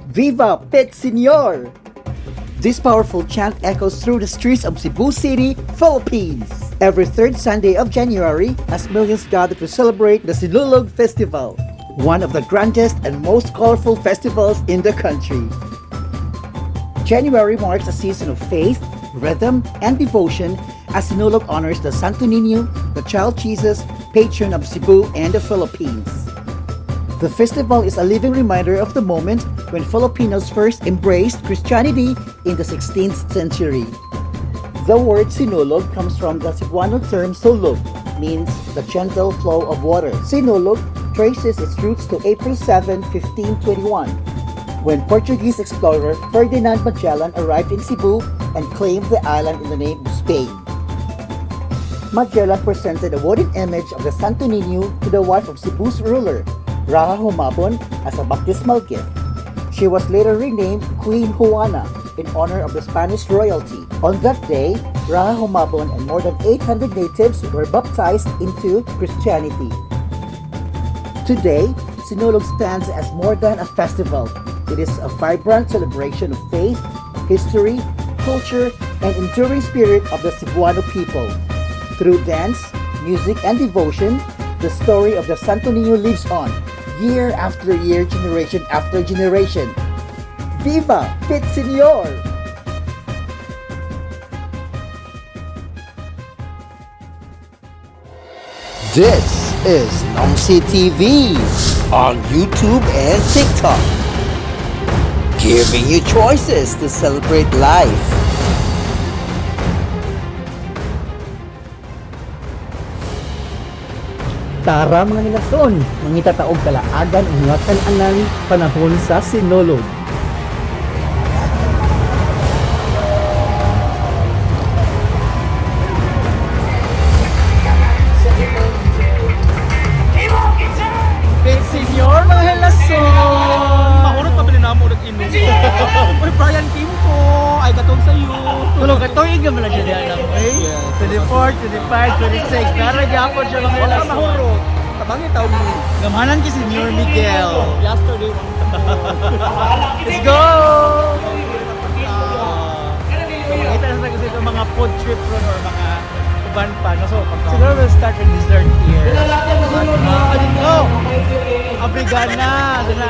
Viva Pet Señor! This powerful chant echoes through the streets of Cebu City, Philippines. Every third Sunday of January, as millions gather to celebrate the Sinulog Festival, one of the grandest and most colorful festivals in the country. January marks a season of faith, rhythm, and devotion as Sinulog honors the Santo Niño, the Child Jesus, patron of Cebu and the Philippines. The festival is a living reminder of the moment when Filipinos first embraced Christianity in the 16th century. The word Sinulog comes from the Cebuano term sulog, means the gentle flow of water. Sinulog traces its roots to April 7, 1521, when Portuguese explorer Ferdinand Magellan arrived in Cebu and claimed the island in the name of Spain. Magellan presented a wooden image of the Santo Niño to the wife of Cebu's ruler, Raha Humabon, as a baptismal gift. She was later renamed Queen Juana in honor of the Spanish royalty. On that day, Raha Humabon and more than 800 natives were baptized into Christianity. Today, Sinulog stands as more than a festival. It is a vibrant celebration of faith, history, culture, and enduring spirit of the Cebuano people. Through dance, music, and devotion, the story of the Santo Niño lives on, year after year, generation after generation. Viva Pet Señor! This is Nomsi TV on YouTube and TikTok, giving you choices to celebrate life. Tara mga nilason, mangita taog kalaagan ang mga kan-anan panahon sa Sinulog. Pet Señor mga nilason! Mahurot pa bilhin na mo ulit ino. Uy, Brian Kim ko. Ay, katong sa'yo. Tulog ka to, yung gama na siya diyan lang. 24, 25, 26, naragapon siya mga Wala nilason. mahurot. Tabangi taon mo. Gamanan ki Senyor Miguel. Yesterday. Let's go! Makita na sa kasi itong mga food trip ron or mga uban pa. No? So, siguro we'll start with dessert here. Oh! Abrigana! Sana,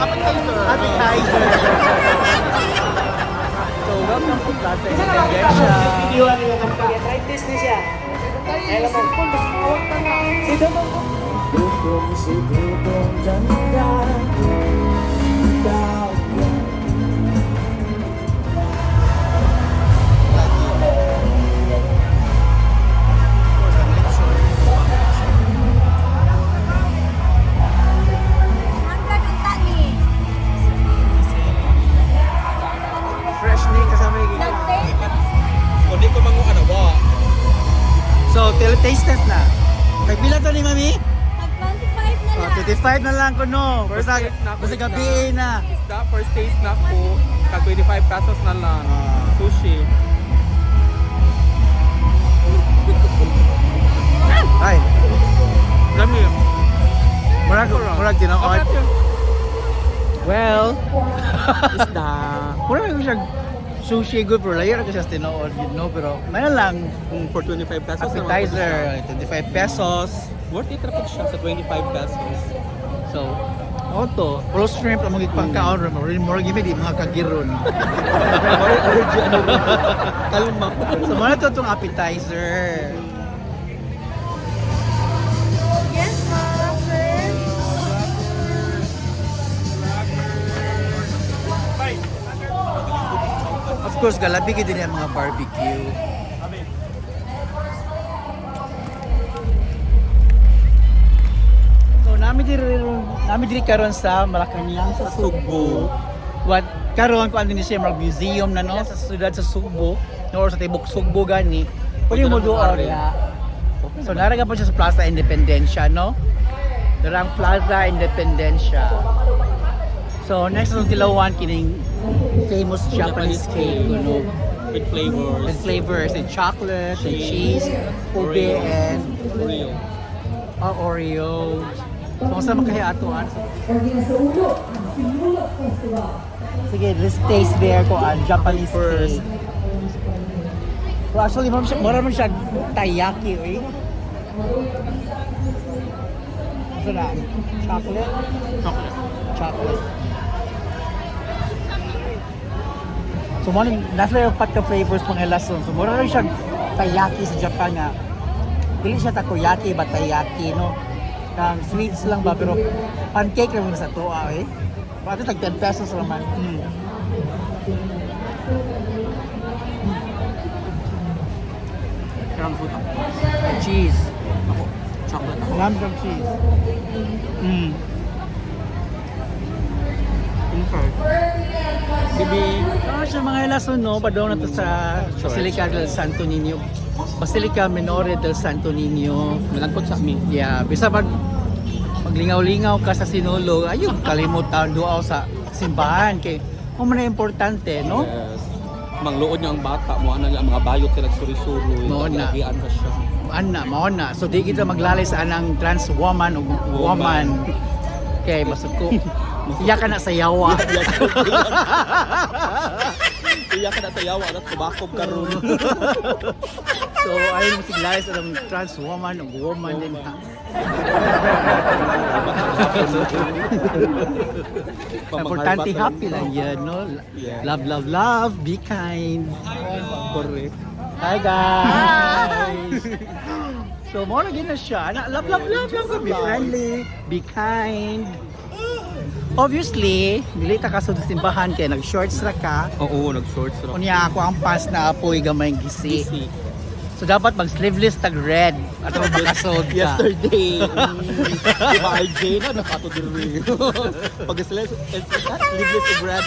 Appetizer. appetizer. So, welcome to Plaza Independencia. Right this ni siya. Ay lang mo. Sino mo? Fresh ni kasama yung Kundi ko mangu ano ba? So, taste test na. Nagpila to ni Mami? Mag-25 na lang. 25 na lang ko no. First Basta taste na ako, basta isda. gabi na. Isda, first taste na ko. Tag 25 pesos na lang. Sushi. Ay, Dami. murag tinood. Okay, Well, isda. murag ko siya sushi good pero layer ko siya tinood, you know, pero may na lang For 25 pesos. naman po siya. appetizer, 25 pesos. Worth it rapid siya sa 25 pesos. So, oto, full shrimp ang mga pangkaon ron, murag gimi di mga kagiron. Kalma. So, muna to itong appetizer. Yes, ma'am. Of course, galabi ka din yung mga barbecue. So, namin diri karon sa Malacañang sa Sugbo. What karon ko ano ni siya mag museum na no sa siyudad sa Sugbo, no, or sa tibok Sugbo gani. Pwede mo doon ya. So naraga po siya sa Plaza Independencia, no? Darang Plaza Independencia. So next itong tilawan kining famous Japanese cake, no? With flavors. With flavors and chocolate and cheese, ube and Real. Oreo. So, kung saan makahiatuan? Sige, let's taste there ko ang Japanese First. cake. So actually, marami siya taiyaki, eh. Ano na? Chocolate? Chocolate. So, nasa yung patka flavors mga lason. So, marami siya taiyaki sa Japan nga. Dili siya takoyaki ba taiyaki, no? Sweets lang ba, pero pancake naman sa tuwa, eh. Pati tag 10 pesos naman. Karang food. Cheese. Ako, chocolate. Lamb from cheese. Okay. Bibi. Ano siya mga lason, no? Padong na to sa Basilica del Santo Niño. Basilica Minore del Santo Niño. Malangkot sa amin. Yeah, bisa maglingaw-lingaw ka sa Sinulog, ayun, kalimutan duaw sa simbahan kay kung man na importante, no? Yes. Mangluod niya ang bata mo ana ang mga bayot sila suri-suri. Mao na. Lagian pa siya. Mao na. So di kita maglalay sa anang trans woman o woman. Kay masuko. Iya ka na sa yawa. Iya ka na sa yawa at kubakob karon. So ayun mo siglalay sa anang trans woman o woman din ha. Importante happy lang yan, no? Yeah. Love, love, love. Be kind. Correct. Hi guys! So, mo na na siya. Love, love, love lang ko. Be friendly. Be kind. Obviously, dili ta kaso sa simbahan kay nag-shorts ra ka. Oo, nag-shorts ra. Unya ako ang pants na apoy gamay gisi. Easy. So dapat mag-sleeveless tag red at makasod ka. Yesterday. Di ba RJ na nakato diri. Pag sila liveless of red.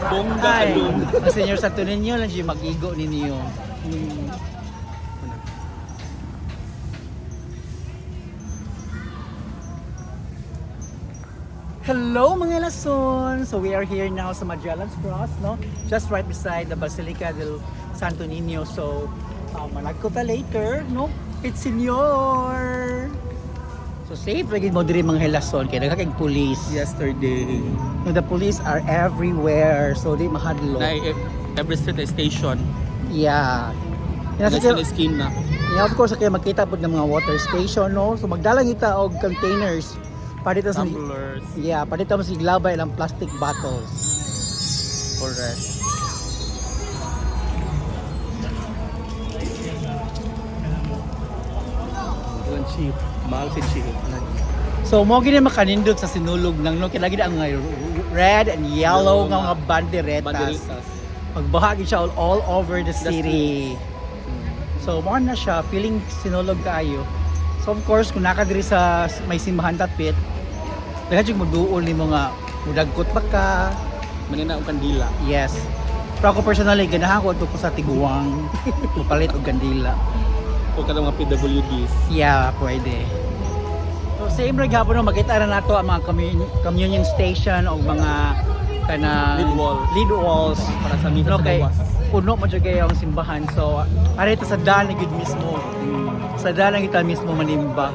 Bongga Ay, doon. ang senior sa tunin nyo lang siya mag-igo ninyo. Hello mga lason! So we are here now sa Magellan's Cross, no? Just right beside the Basilica del Santo Niño. So, manag ko ta later, no? It's senior! So safe lagi mo diri mga lason kay nagkakig police. Yesterday. No, the police are everywhere, so di mahadlo. Na every street is station. Yeah. Next to the skin na. Yeah, of course, kaya magkita po ng mga water station, no? So magdalang ita og containers. Padita sa Tumblers. yeah, padita mo siglabay lang plastic bottles. Correct. Doon chief. Mahal si chief. So mo gini makanindot sa sinulog nang no kay lagi na ang mga red and yellow nga mga banderetas. Banderitas. Magbahagi siya all over the city. So mo na siya feeling sinulog kaayo. So of course kung nakadiri sa may simbahan tapit, daghang jud mo duol nimo nga mudagkot ba ka. Manina ang kandila. Yes. Pero ako personally ganahan ko adto ko sa tiguang mupalit og kandila. O kada mga PWDs. Yeah, pwede. So same ra gyapon no makita ra nato ang mga communion station o mga kana Lead walls. para sa misa No, sa kay- gawas. Puno mo jud kayo ang simbahan. So arito sa daan gid mismo. Sa daan kita mismo manimba.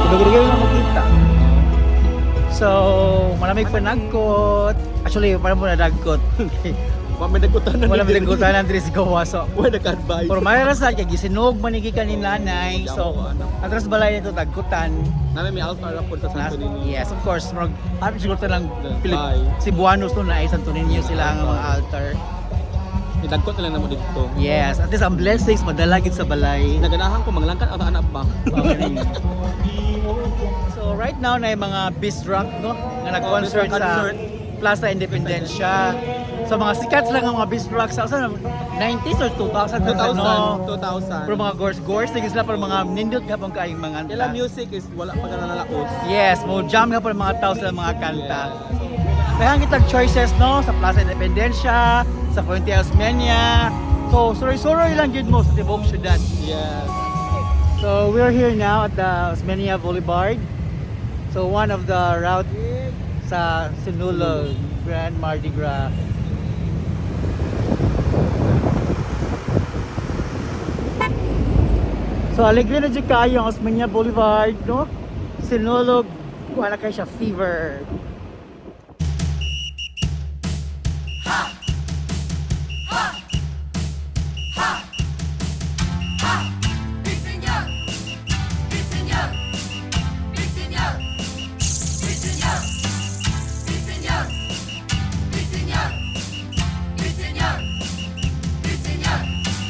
Dugay na makita. So, malamig pa nagkot. Actually, parang mo na nagkot. May nagkutan na Wala may nagkutan ng Dres Gawa. So, Wala nag-advise. pero may rasal kay gisinog manigi ka ni nanay. So, atras balay nito tagkutan. Namin may altar ako sa Santo Niño. Yes, of course. Mag siguro lang Bye. Cebuanos no na ay Santo Niño sila ang mga altar. Idagkot na lang naman dito. Yes, at least ang blessings madalagit sa balay. Naganahan ko maglangkat ang anak ba? Okay. So right now na yung mga beast rock no nga nag-concert sa Plaza Independencia. So mga sikat lang ang mga bistro sa 90s or 2000 ano. 2000. Pero mga gores na sila para mga nindot kapag kaing mga Ila music is wala pa nanalaos. Yes, mo jam ka pa mga tao sa mga kanta. Kaya kitag choices no sa Plaza Independencia, sa Fuente Osmeña. So sorry lang gid mo sa tibok syudad. Yes. So we're here now at the Osmeña Boulevard. So one of the route sa Sinulog Grand Mardi Gras. So alegre na dyan kayo ang Osmeña Boulevard, no? Sinulog, wala kayo siya fever.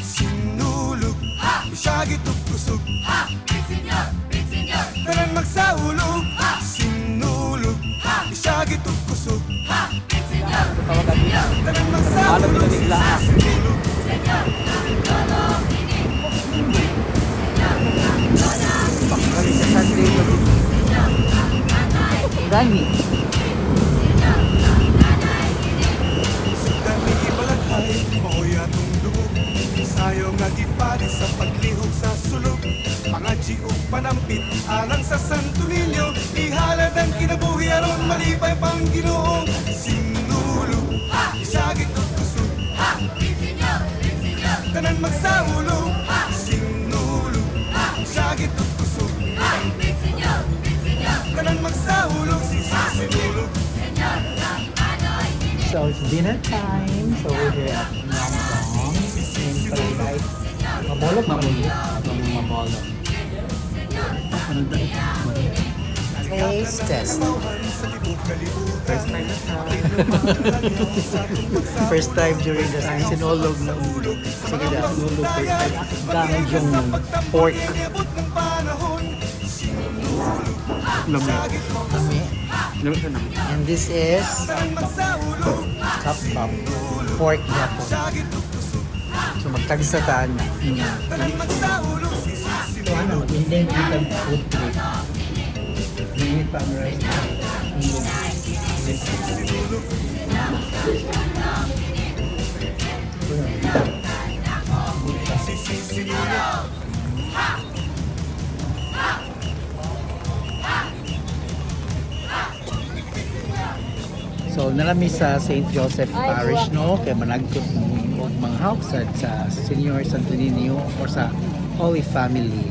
Sinulog, isagit o kusog. Tanan magsaulog. Sinulog, isagit o kusog. Tanan magsaulog. Sinulog. Gani. Dami ibalaghay, maoy atong lubog. Sayo nga gipari sa paglihog sa sulog. Mga jiog panampit, alang sa Santo Niño. Ihalad ang kinabuhi aron malipay pang Ginoo. Sinulog, isagit o kusog. Tanan magsaulog. Sinulog, isagit o kusog. Tanan magsaulog, sinulog. So it's dinner time. So we're here at Namdong in Paradise. Mabolog, mabolog. Taste test. First time during the Sinulog na sige na, Sinulog first time. Gamit yung pork. Lami. And this is kapbap, pork japon. So magtagsataan na. So ano, hindi kita food trip. Hindi pa ang rice. So nalami sa St. Joseph Parish no kay managkot ng mga household sa Senior Santo Niño or sa Holy Family.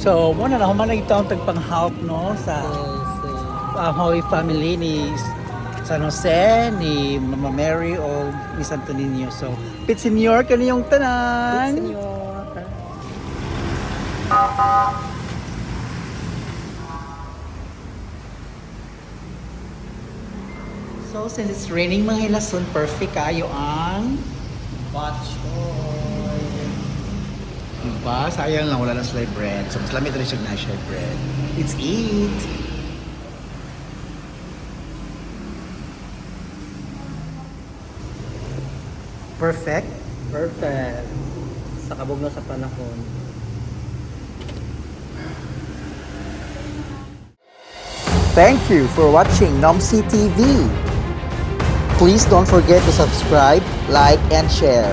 So, muna na human ito ang tagpang-help no sa Holy Family ni San Jose, ni Mama Mary o ni Santo Niño. So, Pit Senior kani yung tanan. Pit Senior. So, since it's raining mga ilason, perfect kayo ang batch oil. Diba? Sayang lang wala na slice bread. So, mas lamit rin siya na slice bread. Let's eat! Perfect? Perfect. Sa kabog na sa panahon. Thank you for watching Nomsi TV. Please don't forget to subscribe, like, and share.